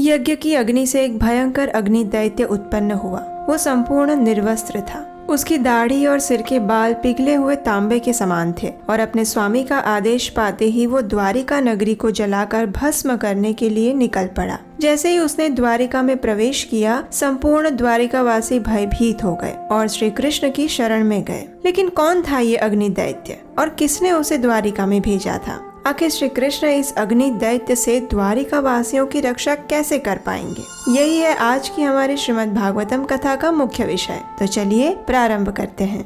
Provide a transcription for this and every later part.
यज्ञ की अग्नि से एक भयंकर अग्नि दैत्य उत्पन्न हुआ। वो संपूर्ण निर्वस्त्र था। उसकी दाढ़ी और सिर के बाल पिघले हुए तांबे के समान थे और अपने स्वामी का आदेश पाते ही वो द्वारिका नगरी को जलाकर भस्म करने के लिए निकल पड़ा। जैसे ही उसने द्वारिका में प्रवेश किया, संपूर्ण द्वारिकावासी भयभीत हो गए और श्री कृष्ण की शरण में गए। लेकिन कौन था ये अग्नि दैत्य और किसने उसे द्वारिका में भेजा था? आखिर श्री कृष्ण इस अग्नि दैत्य से द्वारिका वासियों की रक्षा कैसे कर पाएंगे? यही है आज की हमारी श्रीमद् भागवतम कथा का मुख्य विषय। तो चलिए प्रारंभ करते हैं।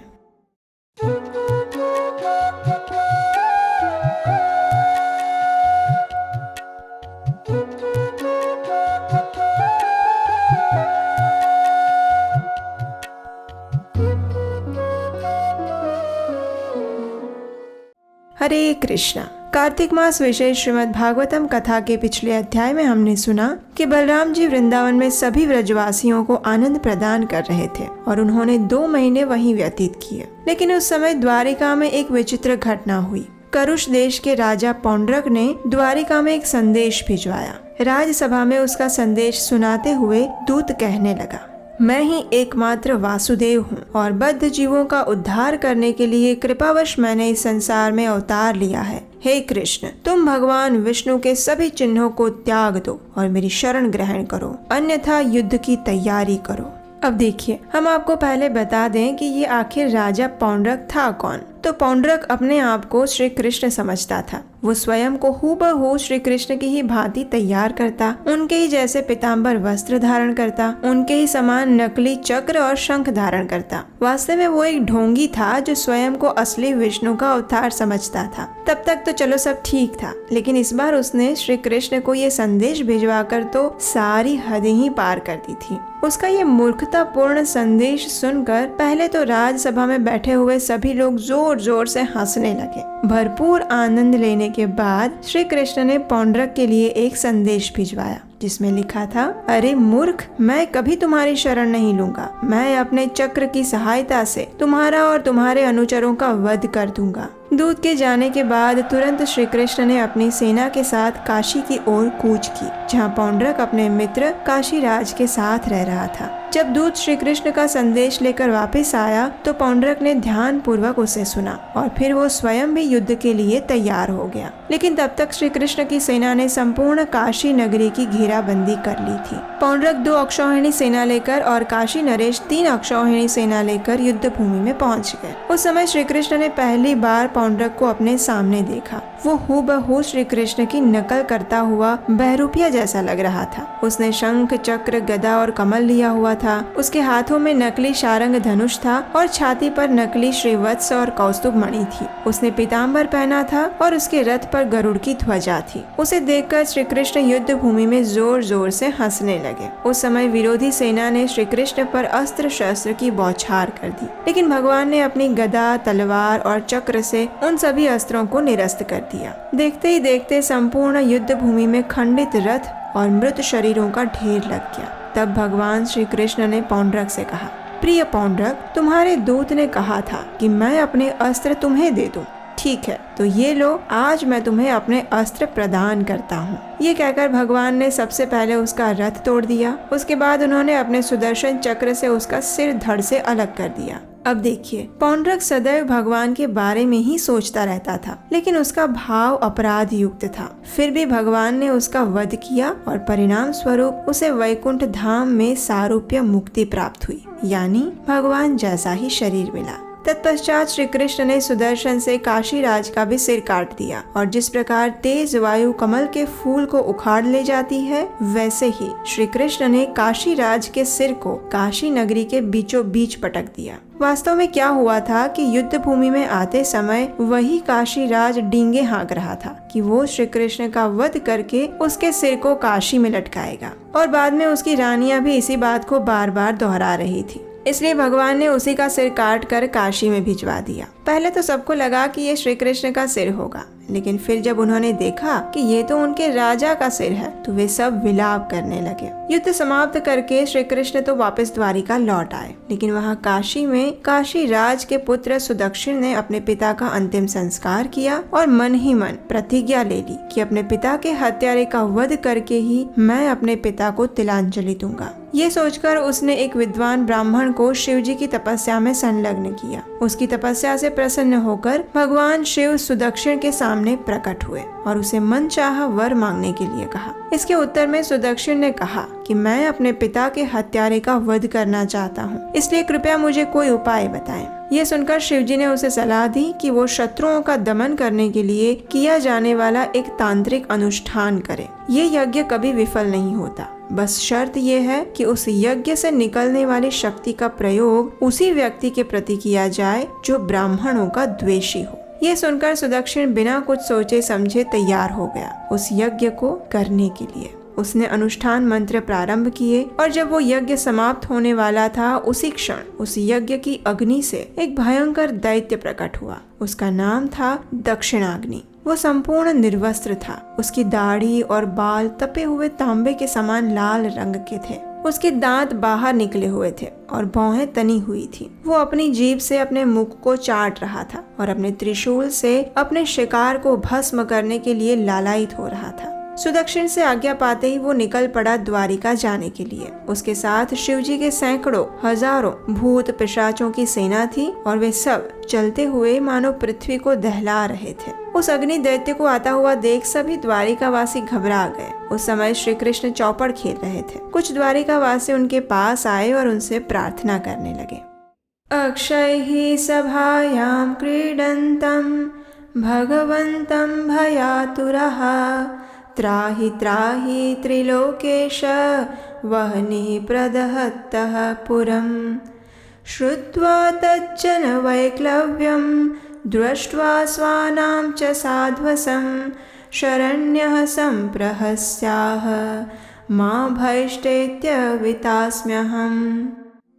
हरे कृष्णा। कार्तिक मास विशेष श्रीमद् भागवतम कथा के पिछले अध्याय में हमने सुना कि बलराम जी वृंदावन में सभी व्रजवासियों को आनंद प्रदान कर रहे थे और उन्होंने 2 महीने वहीं व्यतीत किए। लेकिन उस समय द्वारिका में एक विचित्र घटना हुई। करुष देश के राजा पौंड्रक ने द्वारिका में एक संदेश भिजवाया। राजसभा में उसका संदेश सुनाते हुए दूत कहने लगा, मैं ही एकमात्र वासुदेव हूँ और बद्ध जीवों का उद्धार करने के लिए कृपावश मैंने इस संसार में अवतार लिया है। हे कृष्ण, तुम भगवान विष्णु के सभी चिन्हों को त्याग दो और मेरी शरण ग्रहण करो, अन्यथा युद्ध की तैयारी करो। अब देखिए, हम आपको पहले बता दें कि ये आखिर राजा पौंड्रक था कौन। तो पौंड्रक अपने आप को श्री कृष्ण समझता था। वो स्वयं को हूबहू श्री कृष्ण की ही भांति तैयार करता, उनके ही जैसे पीताम्बर वस्त्र धारण करता, उनके ही समान नकली चक्र और शंख धारण करता। वास्तव में वो एक ढोंगी था जो स्वयं को असली विष्णु का अवतार समझता था। तब तक तो चलो सब ठीक था, लेकिन इस बार उसने श्री कृष्ण को ये संदेश भिजवाकर तो सारी हदें ही पार कर दी थी। उसका ये मूर्खतापूर्ण संदेश सुनकर पहले तो राजसभा में बैठे हुए सभी लोग जोर जोर से हंसने लगे। भरपूर आनंद लेने के बाद श्री कृष्ण ने पौंड्रक के लिए एक संदेश भिजवाया जिसमें लिखा था, अरे मूर्ख, मैं कभी तुम्हारी शरण नहीं लूंगा। मैं अपने चक्र की सहायता से तुम्हारा और तुम्हारे अनुचरों का वध कर दूंगा। दूत के जाने के बाद तुरंत श्री कृष्ण ने अपनी सेना के साथ काशी की ओर कूच की, जहाँ पौंड्रक अपने मित्र काशीराज के साथ रह रहा था। जब दूत श्री कृष्ण का संदेश लेकर वापस आया तो पौंड्रक ने ध्यान पूर्वक उसे सुना और फिर वो स्वयं भी युद्ध के लिए तैयार हो गया। लेकिन तब तक श्री कृष्ण की सेना ने संपूर्ण काशी नगरी की घेराबंदी कर ली थी। पौंड्रक 2 अक्षौहिणी सेना लेकर और काशी नरेश 3 अक्षौहिणी सेना लेकर युद्ध भूमि में पहुंच गए। उस समय श्री कृष्ण ने पहली बार पौंड्रक को अपने सामने देखा। वो हूबहू श्री कृष्ण की नकल करता हुआ बहरूपिया जैसा लग रहा था। उसने शंख, चक्र, गदा और कमल लिया हुआ था। उसके हाथों में नकली शारंग धनुष था और छाती पर नकली श्रीवत्स और कौस्तुभ मणि थी। उसने पीताम्बर पहना था और उसके रथ पर गरुड़ की ध्वजा थी। उसे देखकर श्री कृष्ण युद्ध भूमि में जोर जोर से हंसने लगे। उस समय विरोधी सेना ने श्री कृष्ण पर अस्त्र शस्त्र की बौछार कर दी, लेकिन भगवान ने अपनी गदा, तलवार और चक्र से उन सभी अस्त्रों को निरस्त कर दिया। देखते ही देखते संपूर्ण युद्ध भूमि में खंडित रथ और मृत शरीरों का ढेर लग गया। तब भगवान श्री कृष्ण ने पौंड्रक से कहा, प्रिय पौंड्रक, तुम्हारे दूत ने कहा था कि मैं अपने अस्त्र तुम्हें दे दूं। ठीक है, तो ये लो, आज मैं तुम्हें अपने अस्त्र प्रदान करता हूँ। ये कहकर भगवान ने सबसे पहले उसका रथ तोड़ दिया। उसके बाद उन्होंने अपने सुदर्शन चक्र से उसका सिर धड़ से अलग कर दिया। अब देखिए, पौंड्रक सदैव भगवान के बारे में ही सोचता रहता था, लेकिन उसका भाव अपराध युक्त था। फिर भी भगवान ने उसका वध किया और परिणाम स्वरूप उसे वैकुंठ धाम में सारूप्य मुक्ति प्राप्त हुई, यानी भगवान जैसा ही शरीर मिला। तत्पश्चात श्री कृष्ण ने सुदर्शन से काशीराज का भी सिर काट दिया और जिस प्रकार तेज वायु कमल के फूल को उखाड़ ले जाती है, वैसे ही श्री कृष्ण ने काशीराज के सिर को काशी नगरी के बीचों बीच पटक दिया। वास्तव में क्या हुआ था कि युद्ध भूमि में आते समय वही काशीराज डींगे हाँक रहा था कि वो श्री कृष्ण का वध करके उसके सिर को काशी में लटकाएगा, और बाद में उसकी रानियां भी इसी बात को बार बार दोहरा रही थी। इसलिए भगवान ने उसी का सिर काट कर काशी में भिजवा दिया। पहले तो सबको लगा कि ये श्री कृष्ण का सिर होगा, लेकिन फिर जब उन्होंने देखा कि ये तो उनके राजा का सिर है तो वे सब विलाप करने लगे। युद्ध समाप्त करके श्री कृष्ण तो वापस द्वारिका लौट आए, लेकिन वहाँ काशी में काशी राज के पुत्र सुदक्षिण ने अपने पिता का अंतिम संस्कार किया और मन ही मन प्रतिज्ञा ले ली कि अपने पिता के हत्यारे का वध करके ही मैं अपने पिता को तिलांजलि दूंगा। ये सोचकर उसने एक विद्वान ब्राह्मण को शिव जी की तपस्या में संलग्न किया। उसकी तपस्या से प्रसन्न होकर भगवान शिव सुदक्षिण के सामने प्रकट हुए और उसे मनचाहा वर मांगने के लिए कहा। इसके उत्तर में सुदक्षिण ने कहा कि मैं अपने पिता के हत्यारे का वध करना चाहता हूँ, इसलिए कृपया मुझे कोई उपाय बताएं। ये सुनकर शिवजी ने उसे सलाह दी कि वो शत्रुओं का दमन करने के लिए किया जाने वाला एक तांत्रिक अनुष्ठान करे। ये यज्ञ कभी विफल नहीं होता, बस शर्त ये है कि उस यज्ञ से निकलने वाली शक्ति का प्रयोग उसी व्यक्ति के प्रति किया जाए जो ब्राह्मणों का द्वेषी हो। ये सुनकर सुदक्षिण बिना कुछ सोचे समझे तैयार हो गया उस यज्ञ को करने के लिए। उसने अनुष्ठान मंत्र प्रारंभ किए और जब वो यज्ञ समाप्त होने वाला था उसी क्षण उस यज्ञ की अग्नि से एक भयंकर दैत्य प्रकट हुआ। उसका नाम था दक्षिणाग्नि। वो संपूर्ण निर्वस्त्र था। उसकी दाढ़ी और बाल तपे हुए तांबे के समान लाल रंग के थे। उसके दांत बाहर निकले हुए थे और भौहें तनी हुई थी। वो अपनी जीभ से अपने मुख को चाट रहा था और अपने त्रिशूल से अपने शिकार को भस्म करने के लिए लालायित हो रहा था। सुदक्षिण से आज्ञा पाते ही वो निकल पड़ा द्वारिका जाने के लिए। उसके साथ शिवजी के सैकड़ों हजारों भूत पिशाचों की सेना थी और वे सब चलते हुए मानो पृथ्वी को दहला रहे थे। उस अग्नि दैत्य को आता हुआ देख सभी द्वारिकावासी घबरा गए। उस समय श्री कृष्ण चौपड़ खेल रहे थे। कुछ द्वारिकावासी उनके पास आए और उनसे प्रार्थना करने लगे। अक्षय सभायां क्रीडन्तं भगवन्तं भयातुरः त्राहि त्राहि त्रिलोकेश वह्नि प्रदहत्तः पुरम् श्रुत्वा तज्जन वैक्लव्यं दृष्ट्वा स्वानां च साध्वसं शरण्यः संप्रहस्याः मां भैष्टेत्य वितास्म्यहम्।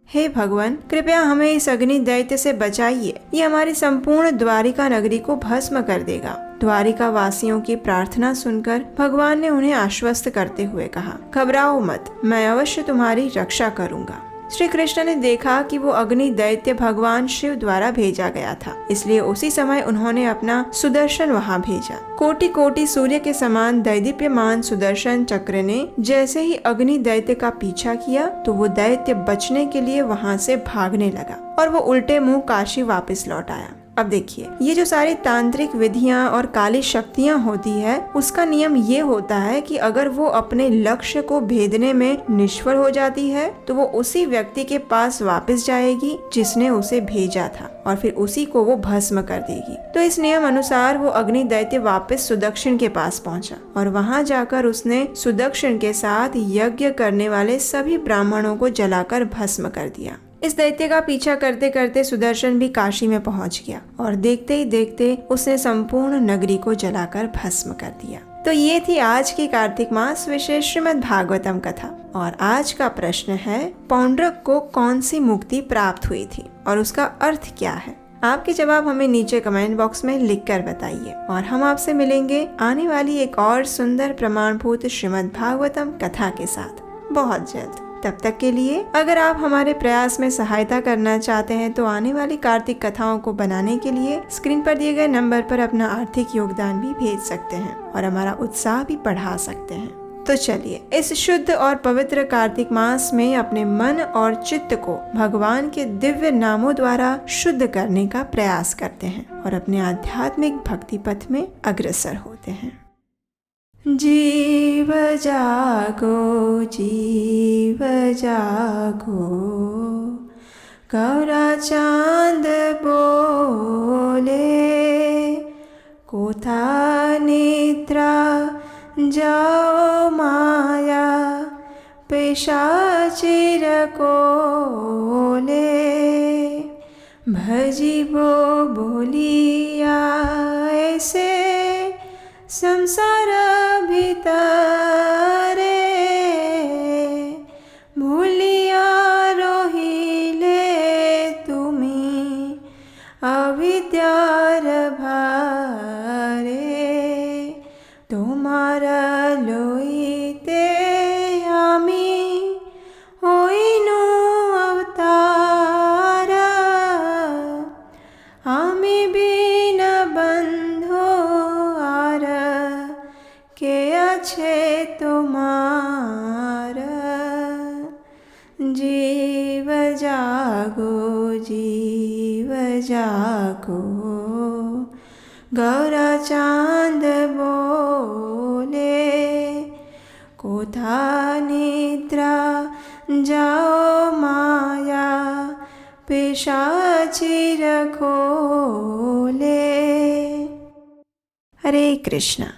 हे भगवान, कृपया हमें इस अग्नि दैत्य से बचाइए। ये हमारी संपूर्ण द्वारिका नगरी को भस्म कर देगा। द्वारिका वासियों की प्रार्थना सुनकर भगवान ने उन्हें आश्वस्त करते हुए कहा, घबराओ मत, मैं अवश्य तुम्हारी रक्षा करूंगा। श्री कृष्ण ने देखा कि वो अग्नि दैत्य भगवान शिव द्वारा भेजा गया था, इसलिए उसी समय उन्होंने अपना सुदर्शन वहां भेजा। कोटि कोटि सूर्य के समान दैदीप्यमान सुदर्शन चक्र ने जैसे ही अग्नि दैत्य का पीछा किया तो वो दैत्य बचने के लिए वहां से भागने लगा और वो उल्टे मुंह काशी वापस लौट आया। अब देखिए, ये जो सारी तांत्रिक विधियां और काली शक्तियां होती है, उसका नियम ये होता है कि अगर वो अपने लक्ष्य को भेदने में निष्फल हो जाती है तो वो उसी व्यक्ति के पास वापस जाएगी जिसने उसे भेजा था और फिर उसी को वो भस्म कर देगी। तो इस नियम अनुसार वो अग्नि दैत्य वापस सुदक्षिण के पास पहुंचा और वहां जाकर उसने सुदक्षिण के साथ यज्ञ करने वाले सभी ब्राह्मणों को जलाकर भस्म कर दिया। इस दैत्य का पीछा करते करते सुदर्शन भी काशी में पहुंच गया और देखते ही देखते उसने संपूर्ण नगरी को जलाकर भस्म कर दिया। तो ये थी आज की कार्तिक मास विशेष श्रीमद् भागवतम कथा। और आज का प्रश्न है, पौंड्रक को कौन सी मुक्ति प्राप्त हुई थी और उसका अर्थ क्या है? आपके जवाब हमें नीचे कमेंट बॉक्स में लिखकर बताइए और हम आपसे मिलेंगे आने वाली एक और सुंदर प्रमाणभूत श्रीमद् भागवतम कथा के साथ बहुत जल्द। तब तक के लिए अगर आप हमारे प्रयास में सहायता करना चाहते हैं तो आने वाली कार्तिक कथाओं को बनाने के लिए स्क्रीन पर दिए गए नंबर पर अपना आर्थिक योगदान भी भेज सकते हैं और हमारा उत्साह भी बढ़ा सकते हैं। तो चलिए इस शुद्ध और पवित्र कार्तिक मास में अपने मन और चित्त को भगवान के दिव्य नामों द्वारा शुद्ध करने का प्रयास करते हैं और अपने आध्यात्मिक भक्ति पथ में अग्रसर होते हैं। जीव जागो जीव जागो, गौरा चांद बोले, कोथा निद्रा जाओ माया पेशाचिर कोले, भजिबो बोलिया ऐसे संसार भीतरे, भूलिया रोहिले तुमी अविद्यार भारे। को। गौरा चांद बोले कोथा निद्रा जाओ माया पिशाची रखोले। हरे कृष्णा।